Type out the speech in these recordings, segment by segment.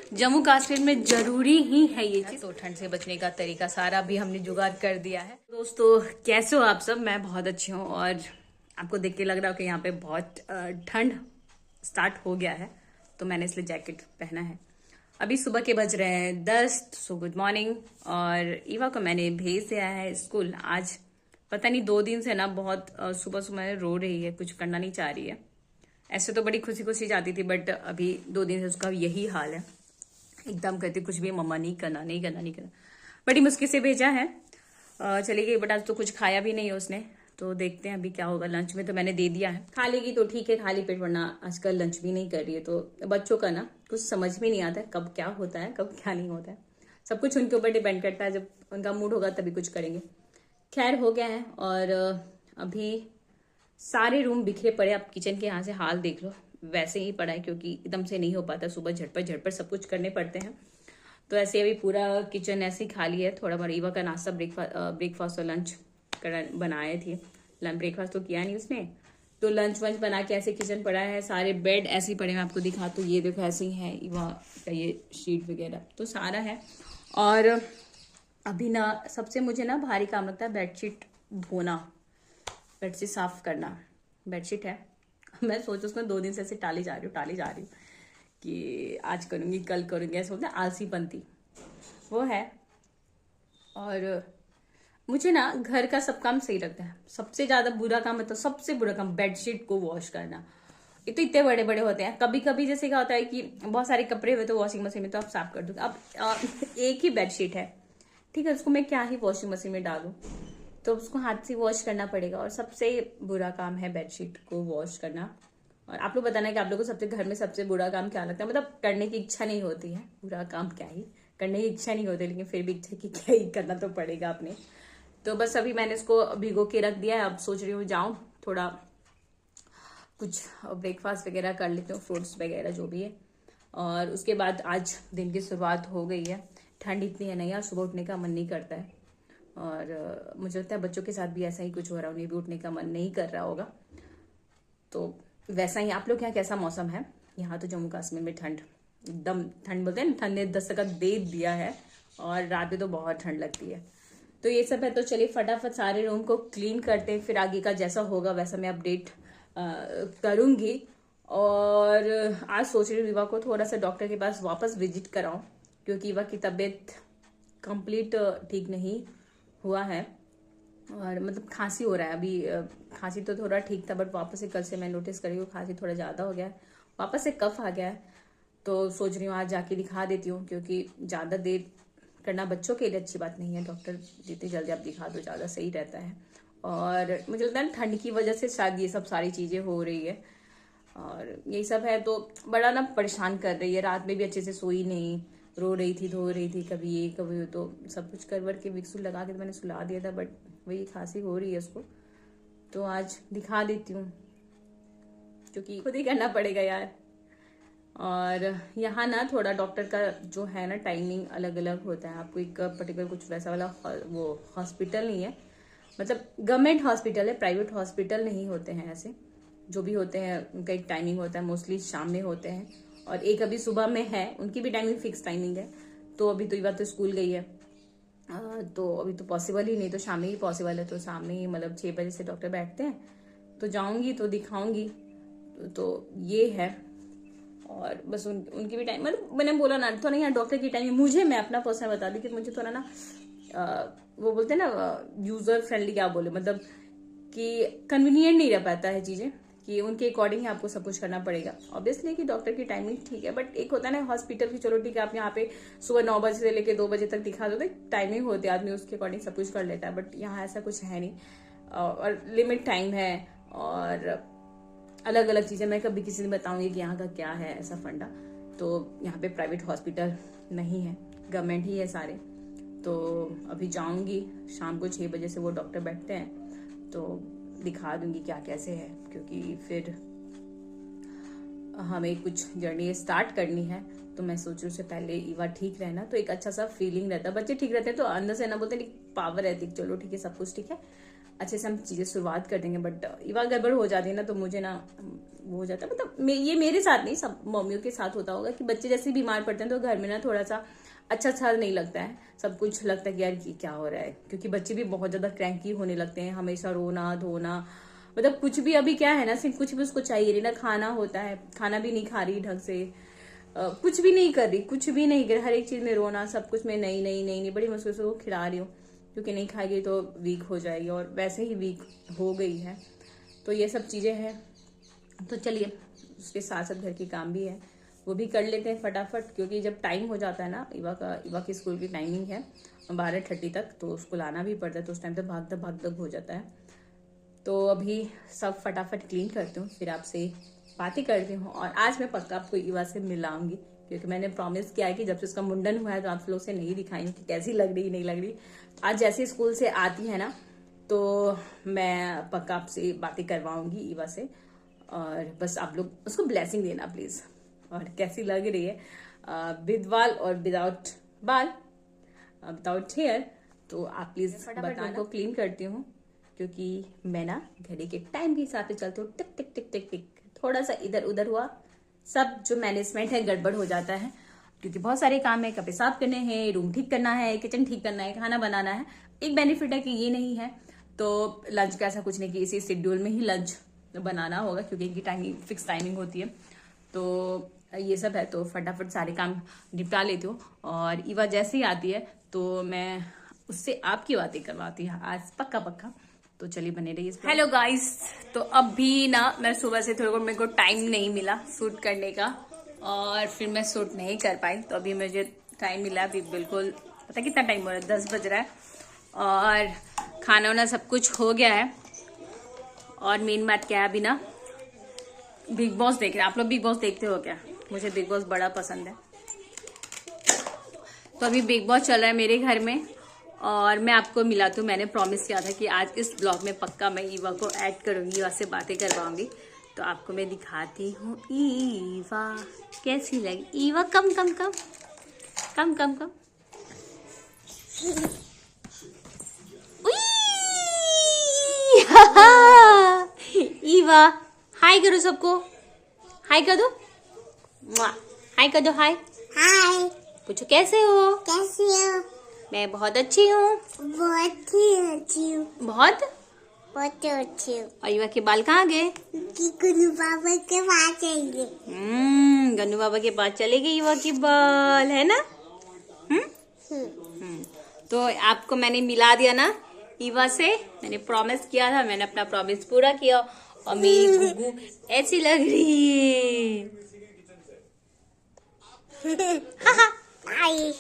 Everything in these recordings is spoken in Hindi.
जम्मू कश्मीर में जरूरी ही है ये चीज। तो ठंड से बचने का तरीका सारा भी हमने जुगाड़ कर दिया है। दोस्तों कैसे हो आप सब? मैं बहुत अच्छी हूँ और आपको देख के लग रहा हो कि यहाँ पे बहुत ठंड स्टार्ट हो गया है, तो मैंने इसलिए जैकेट पहना है। अभी सुबह के बज रहे हैं 10, सो गुड मॉर्निंग। और ईवा को मैंने भेज दिया है स्कूल। आज पता नहीं 2 दिन से ना बहुत सुबह सुबह रो रही है, कुछ करना नहीं चाह रही है। ऐसे तो बड़ी खुशी खुशी जाती थी, बट अभी 2 दिन से उसका यही हाल है। एकदम कहती कुछ भी मम्मा नहीं करना नहीं करना नहीं करना। बड़ी मुश्किल से भेजा है, चली गई। बट आज तो कुछ खाया भी नहीं है उसने, तो देखते हैं अभी क्या होगा। लंच में तो मैंने दे दिया है, खा लेगी तो ठीक है, खाली पेट, वरना आजकल लंच भी नहीं कर रही है। तो बच्चों का ना कुछ समझ में नहीं आता है कब क्या होता है कब क्या नहीं होता है। सब कुछ उनके ऊपर डिपेंड करता है, जब उनका मूड होगा तभी कुछ करेंगे। खैर हो गया है। और अभी सारे रूम बिखरे पड़े। आप किचन के यहाँ से हाल देख लो, वैसे ही पड़ा है, क्योंकि एकदम से नहीं हो पाता, सुबह झटपट झटपट सब कुछ करने पड़ते हैं। तो ऐसे अभी पूरा किचन ऐसे ही खाली है। थोड़ा मरीवा का नाश्ता, ब्रेकफास्ट और लंच बनाए थे। ब्रेकफास्ट तो किया नहीं उसने, तो लंच वंच बना के ऐसे किचन पड़ा है। सारे बेड ऐसे ही पड़े, मैं आपको दिखा, तो ये देखो ऐसे ही है ईवा का ये शीट वगैरह तो सारा है। और अभी ना सबसे मुझे ना भारी काम लगता है बेडशीट धोना, बेडशीट साफ करना। बेडशीट है, मैं सोच उसमें 2 दिन से ऐसे टाली जा रही हूँ कि आज करूँगी कल करूँगी, ऐसे बोलते हैं आलसी बनती वो है। और मुझे ना घर का सब काम सही लगता है। सबसे ज्यादा बुरा काम है, तो सबसे बुरा काम बेडशीट को वॉश करना। ये तो इतने बड़े बड़े होते हैं। कभी कभी जैसे क्या होता है कि बहुत सारे कपड़े हुए तो वॉशिंग मशीन में तो आप साफ कर दो। अब एक ही बेडशीट है, ठीक है, उसको मैं क्या ही वॉशिंग मशीन में डालूं, तो उसको हाथ से वॉश करना पड़ेगा। और सबसे बुरा काम है बेडशीट को वॉश करना। और आप लोग बताना कि आप लोगों को सबसे घर में सबसे बुरा काम क्या लगता है। मतलब करने की इच्छा नहीं होती है, बुरा काम क्या ही, करने की इच्छा नहीं होती, लेकिन फिर भी इच्छा कि क्या ही करना तो पड़ेगा आपने। तो बस अभी मैंने इसको भिगो के रख दिया है। अब सोच रही हूँ जाऊँ थोड़ा कुछ ब्रेकफास्ट वगैरह कर लेती हूँ, फ्रूट्स वगैरह जो भी है। और उसके बाद आज दिन की शुरुआत हो गई है। ठंड इतनी है नहीं यार, सुबह उठने का मन नहीं करता है। और मुझे लगता है बच्चों के साथ भी ऐसा ही कुछ हो रहा है, उन्हें भी उठने का मन नहीं कर रहा होगा। तो वैसा ही आप लोग यहाँ कैसा मौसम है? यहाँ तो जम्मू कश्मीर में ठंड, एकदम ठंड बोलते हैं ना, ठंड ने दस्तक दे दिया है। और रात में तो बहुत ठंड लगती है। तो ये सब है, तो चलिए फटाफट सारे रूम को क्लीन करते हैं, फिर आगे का जैसा होगा वैसा मैं अपडेट करूंगी। और आज सोच रही हूँ विवा को थोड़ा सा डॉक्टर के पास वापस विजिट कराऊं, क्योंकि विवा की तबीयत कंप्लीट ठीक नहीं हुआ है। और मतलब खांसी हो रहा है अभी। खांसी तो थोड़ा ठीक था, बट वापस से कल से मैं नोटिस करी हूँ खांसी थोड़ा ज़्यादा हो गया है, वापस से कफ आ गया है। तो सोच रही हूँ आज जाके दिखा देती हूँ, क्योंकि ज़्यादा देर करना बच्चों के लिए अच्छी बात नहीं है। डॉक्टर जितनी जल्दी आप दिखा दो ज़्यादा सही रहता है। और मुझे लगता है ठंड की वजह से शायद ये सब सारी चीज़ें हो रही है। और यही सब है, तो बड़ा ना परेशान कर रही है। रात में भी अच्छे से सोई नहीं, रो रही थी, धो रही थी, कभी ये कभी वो। तो सब कुछ करवट के विक्सुल लगा के तो मैंने सुला दिया था, बट वही खांसी हो रही है उसको। तो आज दिखा देती हूँ, क्योंकि खुद ही करना पड़ेगा यार। और यहाँ ना थोड़ा डॉक्टर का जो है ना टाइमिंग अलग अलग होता है। आपको एक पर्टिकुलर कुछ वैसा वाला वो हॉस्पिटल नहीं है, मतलब गवर्नमेंट हॉस्पिटल है, प्राइवेट हॉस्पिटल नहीं होते हैं ऐसे। जो भी होते हैं उनका एक टाइमिंग होता है, मोस्टली शाम में होते हैं। और एक अभी सुबह में है, उनकी भी टाइमिंग फिक्स टाइमिंग है। तो अभी तो ये बात तो स्कूल गई है, तो अभी तो पॉसिबल ही नहीं, तो शाम में ही पॉसिबल है। तो शाम में ही मतलब 6 बजे से डॉक्टर बैठते हैं, तो जाऊंगी तो दिखाऊंगी। तो ये है। और बस उनकी भी टाइम, मतलब मैंने बोला ना थोड़ा यहाँ डॉक्टर की टाइम मुझे, मैं अपना पर्सनल बता दी कि मुझे थोड़ा ना वो बोलते हैं ना यूजर फ्रेंडली, क्या बोले, मतलब कि कन्वीनियंट नहीं रह पाता है चीजें, कि उनके अकॉर्डिंग ही आपको सब कुछ करना पड़ेगा। ऑब्वियसली कि डॉक्टर की टाइमिंग ठीक है, बट एक होता है ना हॉस्पिटल की, चलो ठीक है आप यहाँ पे सुबह 9 बजे से लेकर 2 बजे तक दिखा दो, तो टाइमिंग होती है, आदमी उसके अकॉर्डिंग सब कुछ कर लेता है। बट यहाँ ऐसा कुछ है नहीं, और लिमिट टाइम है। और अलग अलग चीजें मैं कभी किसी ने बताऊंगी कि यहाँ का क्या है ऐसा फंडा। तो यहाँ पे प्राइवेट हॉस्पिटल नहीं है, गवर्नमेंट ही है सारे। तो अभी जाऊंगी शाम को 6 बजे से, वो डॉक्टर बैठते हैं, तो दिखा दूंगी क्या कैसे है, क्योंकि फिर हमें कुछ जर्नी स्टार्ट करनी है। तो मैं सोच रही हूँ उससे पहले ईवा ठीक रहना, तो एक अच्छा सा फीलिंग रहता है। बच्चे ठीक रहते हैं तो अंदर से ना बोलते हैं पावर रहती है, चलो ठीक है सब कुछ ठीक है, अच्छे से हम चीजें शुरुआत कर देंगे। बट ईवा गड़बड़ हो जाती है ना, तो मुझे ना वो हो जाता है। मतलब ये मेरे साथ नहीं, सब मम्मियों के साथ होता होगा कि बच्चे जैसे बीमार पड़ते हैं तो घर में ना थोड़ा सा अच्छा नहीं लगता है, सब कुछ लगता है कि यार ये क्या हो रहा है, क्योंकि बच्चे भी बहुत ज्यादा क्रैंकी होने लगते हैं, हमेशा रोना धोना, मतलब कुछ भी अभी क्या है ना, सिर्फ कुछ भी उसको चाहिए नहीं ना, खाना होता है, खाना भी नहीं खा रही ढंग से, कुछ भी नहीं कर रही, कुछ भी नहीं कर रही, हर एक चीज में रोना, सब कुछ में नहीं नहीं नहीं नहीं, बड़ी मुश्किल से वो खिला रही हूँ, क्योंकि नहीं खाएगी तो वीक हो जाएगी, और वैसे ही वीक हो गई है। तो ये सब चीजें हैं। तो चलिए, उसके साथ साथ घर की काम भी है, वो भी कर लेते हैं फटाफट, क्योंकि जब टाइम हो जाता है ना, इवा की स्कूल की टाइमिंग है 12:30 तक, तो उसको लाना भी पड़ता है, तो उस टाइम तक भाग हो जाता है। तो अभी सब फटाफट क्लीन करती हूँ, फिर आपसे बातें करती हूँ। और आज मैं पक्का आपको इवा से मिलाऊंगी, क्योंकि मैंने प्रॉमिस किया है कि जब से उसका मुंडन हुआ है तो आप लोग से नहीं दिखाएंगे कि कैसी लग रही नहीं लग रही। आज जैसे स्कूल से आती है ना, तो मैं पक्का आपसे बातें करवाऊंगी इवा से, और बस आप लोग उसको ब्लेसिंग देना प्लीज। और कैसी लग रही है विद बाल और विदाउट बाल, विदाउट हेयर, तो आप प्लीज बताना। को क्लीन करती हूँ, क्योंकि मैं ना घड़ी के टाइम के हिसाब से चलती हूँ, टिक टिक टिक टिक टिक, थोड़ा सा इधर उधर हुआ, सब जो मैनेजमेंट है गड़बड़ हो जाता है, क्योंकि बहुत सारे काम है, कपड़े साफ करने हैं, रूम ठीक करना है, किचन ठीक करना है, खाना बनाना है। एक बेनिफिट है कि ये नहीं है तो लंच का ऐसा कुछ नहीं कि इसी शेड्यूल में ही लंच बनाना होगा, क्योंकि इनकी टाइमिंग फिक्स टाइमिंग होती है। तो ये सब है, तो फटाफट सारे काम निपटा लेती हूँ, और इवा जैसे ही आती है तो मैं उससे आपकी बातें करवाती हूँ आज पक्का। तो चलिए बने रहिए। हेलो गाइस, तो अभी ना मैं सुबह से थोड़ा मेरे को टाइम नहीं मिला शूट करने का, और फिर मैं शूट नहीं कर पाई, तो अभी मुझे टाइम मिला, अभी बिल्कुल पता कितना टाइम हो रहा है, 10 बज रहा है, और खाना वाना सब कुछ हो गया है। और मेन बात क्या है, अभी ना बिग बॉस देख रहे हैं। आप लोग बिग बॉस देखते हो क्या? मुझे बिग बॉस बड़ा पसंद है। तो अभी बिग बॉस चल रहा है मेरे घर में, और मैं आपको मिला तो मैंने प्रॉमिस किया था कि आज इस ब्लॉग में पक्का मैं ईवा को ऐड करूंगी, ईवा से बातें करवाऊंगी। तो आपको मैं दिखाती हूँ ईवा कैसी लगी। ईवा कम कम कम कम कम कम, ईवा हाय करो सबको, हाय कर दो, हाय कर दो, हाय हाय। पूछो कैसे हो? कैसी हो? मैं बहुत अच्छी हूँ, बहुत ही अच्छी हूँ, बहुत अच्छी हूँ। और ईवा के बाल कहाँ गए? कि गुनु बाबा के पास जाएंगे। गन्नू बाबा के पास चले गए ईवा के बाल, है ना? तो आपको मैंने मिला दिया ना ईवा से, मैंने प्रॉमिस किया था, मैंने अपना प्रॉमिस पूरा किया, और मेरी गुग्गू ऐसी लग रही है। बाय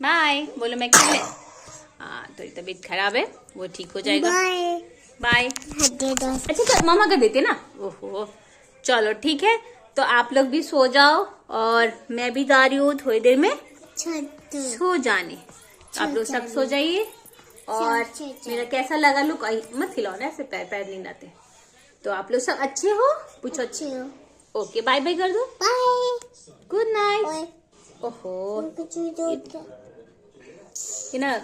बाय बोलो, मैं खेलने। हाँ, तो तबीयत खराब है, वो ठीक हो जाएगा। Bye bye. अच्छा तो मामा कर देते ना। ओहो, चलो ठीक है, तो आप लोग भी सो जाओ, और मैं भी जा रही हूँ थोड़ी देर में सो जाने। आप लोग सब सो जाइए। और मेरा कैसा लगा लुक, मत हिलाओ ना ऐसे, पैर नहीं लाते। तो आप लोग सब अच्छे हो? पूछो अच्छे हो? ओके, बाय बाय कर दो, बाय, गुड नाइट। ओहो, ये ना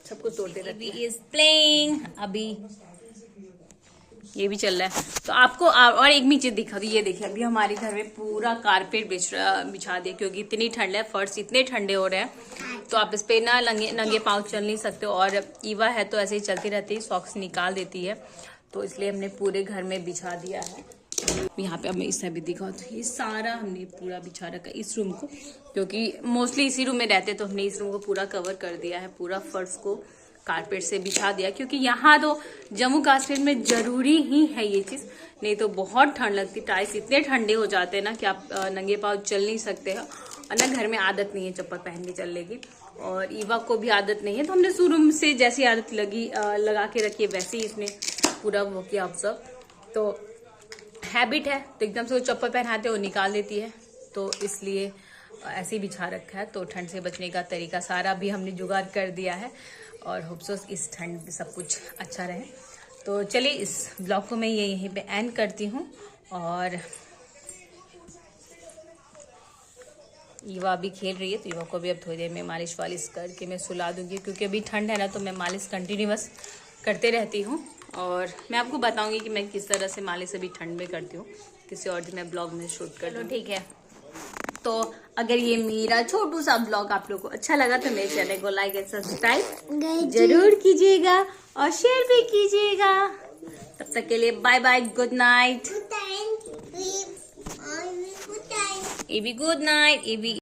सब कुछ तोड़ते रहती है। इज प्लेइंग, अभी ये भी चल रहा है। तो आपको और एक भी चीज दिखा दी, ये देखिए, अभी हमारे घर में पूरा कारपेट बिछा दिया, क्योंकि इतनी ठंड है, फर्श इतने ठंडे हो रहे हैं, तो आप इस पे ना नंगे पाँव चल नहीं सकते। और ईवा है तो ऐसे ही चलती रहती है, सॉक्स निकाल देती है, तो इसलिए हमने पूरे घर में बिछा दिया है। यहाँ पे अब मैं इस भी दिखाऊँ, तो ये सारा हमने पूरा बिछा रखा है इस रूम को, क्योंकि मोस्टली इसी रूम में रहते, तो हमने इस रूम को पूरा कवर कर दिया है, पूरा फर्श को कारपेट से बिछा दिया, क्योंकि यहाँ तो जम्मू कश्मीर में जरूरी ही है ये चीज, नहीं तो बहुत ठंड लगती। टाइल्स इतने ठंडे हो जाते हैं ना कि आप नंगे पाँव चल नहीं सकते हैं, और ना घर में आदत नहीं है चप्पल पहन के चलने की, और ईवा को भी आदत नहीं है, तो हमने शुरू से जैसी आदत लगा के रखी है वैसे ही इसने पूरा वो किया ऑब्जर्व। तो हैबिट है, तो एकदम से वो चप्पल पहनाते वो निकाल देती है, तो इसलिए ऐसे ही बिछा रखा है। तो ठंड से बचने का तरीका सारा भी हमने जुगाड़ कर दिया है, और होप्सो इस ठंड में सब कुछ अच्छा रहे। तो चलिए, इस ब्लॉग को मैं यहीं पे एंड करती हूँ, और ईवा भी खेल रही है, तो ईवा को भी अब थोड़ी देर में मालिश वालिश करके मैं सुला दूंगी, क्योंकि अभी ठंड है ना, तो मैं मालिश कंटिन्यूअस करते रहती हूँ, और मैं आपको बताऊंगी कि मैं किस तरह से मालिश अभी ठंड में करती हूँ। किसी और दिन मैं ब्लॉग में शूट कर लूँ, ठीक है। तो अगर ये मेरा छोटू सा ब्लॉग आप लोगों को अच्छा लगा तो मेरे चैनल को लाइक एंड सब्सक्राइब जरूर कीजिएगा और शेयर भी कीजिएगा। तब तक के लिए bye bye, good night. Good time. A B good night, A B